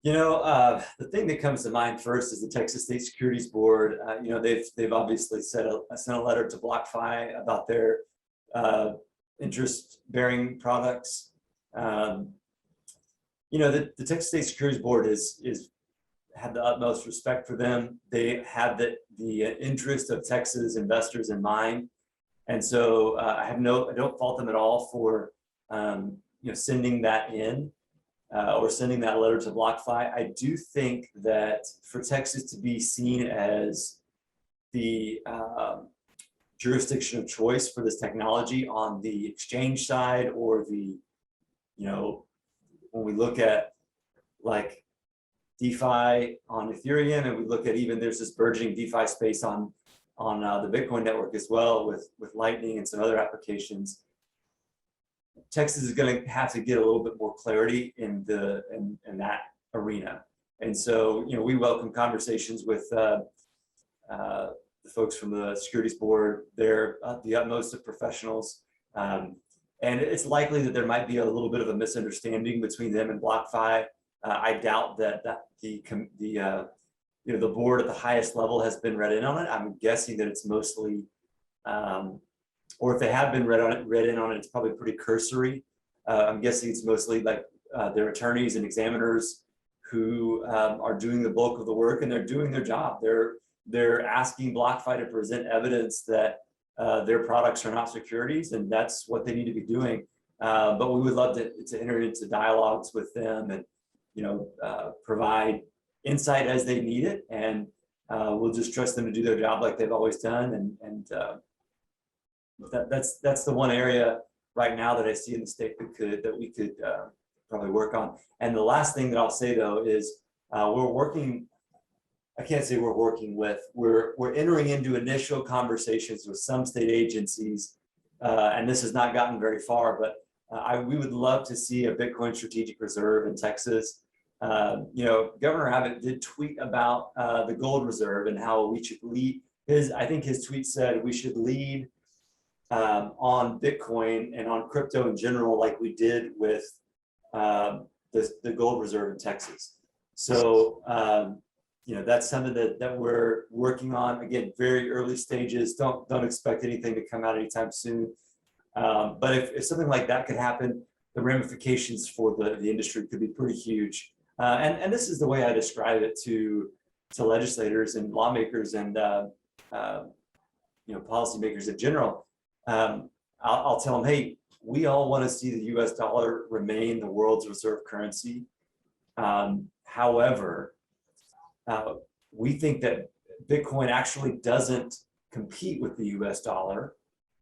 The thing that comes to mind first is the Texas State Securities Board. They've obviously sent a letter to BlockFi about their interest-bearing products. The Texas State Securities Board is have the utmost respect for them. They have the interest of Texas investors in mind, and so I don't fault them at all for sending that in. Or sending that letter to BlockFi. I do think that for Texas to be seen as the jurisdiction of choice for this technology on the exchange side, or when we look at like DeFi on Ethereum, and we look at there's this burgeoning DeFi space on the Bitcoin network as well with Lightning and some other applications. Texas is going to have to get a little bit more clarity in that arena, and so we welcome conversations with the folks from the Securities Board. They're the utmost of professionals, and it's likely that there might be a little bit of a misunderstanding between them and BlockFi. I doubt that the board at the highest level has been read in on it. I'm guessing that it's mostly. Or if they have been read in on it, it's probably pretty cursory. I'm guessing it's mostly like their attorneys and examiners who are doing the bulk of the work, and they're doing their job. They're asking BlockFi to present evidence that their products are not securities, and that's what they need to be doing. But we would love to enter into dialogues with them and provide insight as they need it, and we'll just trust them to do their job like they've always done. That's the one area right now that I see in the state that we could probably work on. And the last thing that I'll say though is we're working. I can't say we're working with. We're entering into initial conversations with some state agencies, and this has not gotten very far. But we would love to see a Bitcoin strategic reserve in Texas. Governor Abbott did tweet about the gold reserve and how we should lead. I think his tweet said we should lead on Bitcoin and on crypto in general, like we did with the gold reserve in Texas. So that's something that we're working on. Again, very early stages. Don't expect anything to come out anytime soon. But if something like that could happen, the ramifications for the industry could be pretty huge. And this is the way I describe it to legislators and lawmakers and policymakers in general. I'll tell them, hey, we all want to see the US dollar remain the world's reserve currency. However, we think that Bitcoin actually doesn't compete with the US dollar.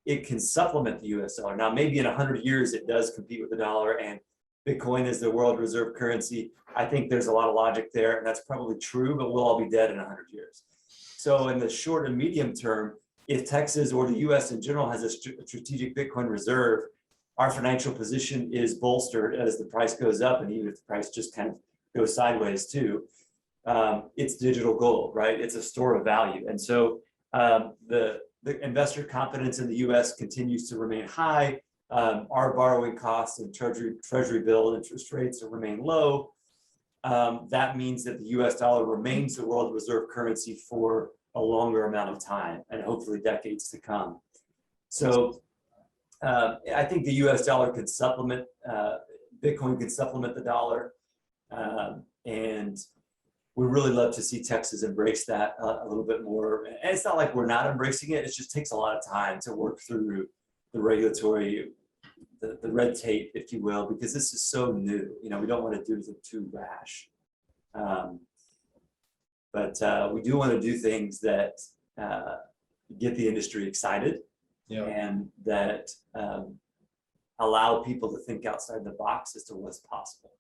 It can supplement the US dollar. Now, maybe in 100 years, it does compete with the dollar and Bitcoin is the world reserve currency. I think there's a lot of logic there, and that's probably true, but we'll all be dead in 100 years. So in the short and medium term, if Texas or the US in general has a strategic Bitcoin reserve, our financial position is bolstered as the price goes up, and even if the price just kind of goes sideways too. It's digital gold, right? It's a store of value. And so the investor confidence in the US continues to remain high. Our borrowing costs and treasury bill interest rates remain low. That means that the US dollar remains the world reserve currency for a longer amount of time, and hopefully decades to come. So I think the US dollar could supplement, Bitcoin could supplement the dollar. And we really love to see Texas embrace that a little bit more. And it's not like we're not embracing it, it just takes a lot of time to work through the regulatory, the red tape, if you will, because this is so new. We don't want to do it too rash. But we do want to do things that get the industry excited, and that allow people to think outside the box as to what's possible.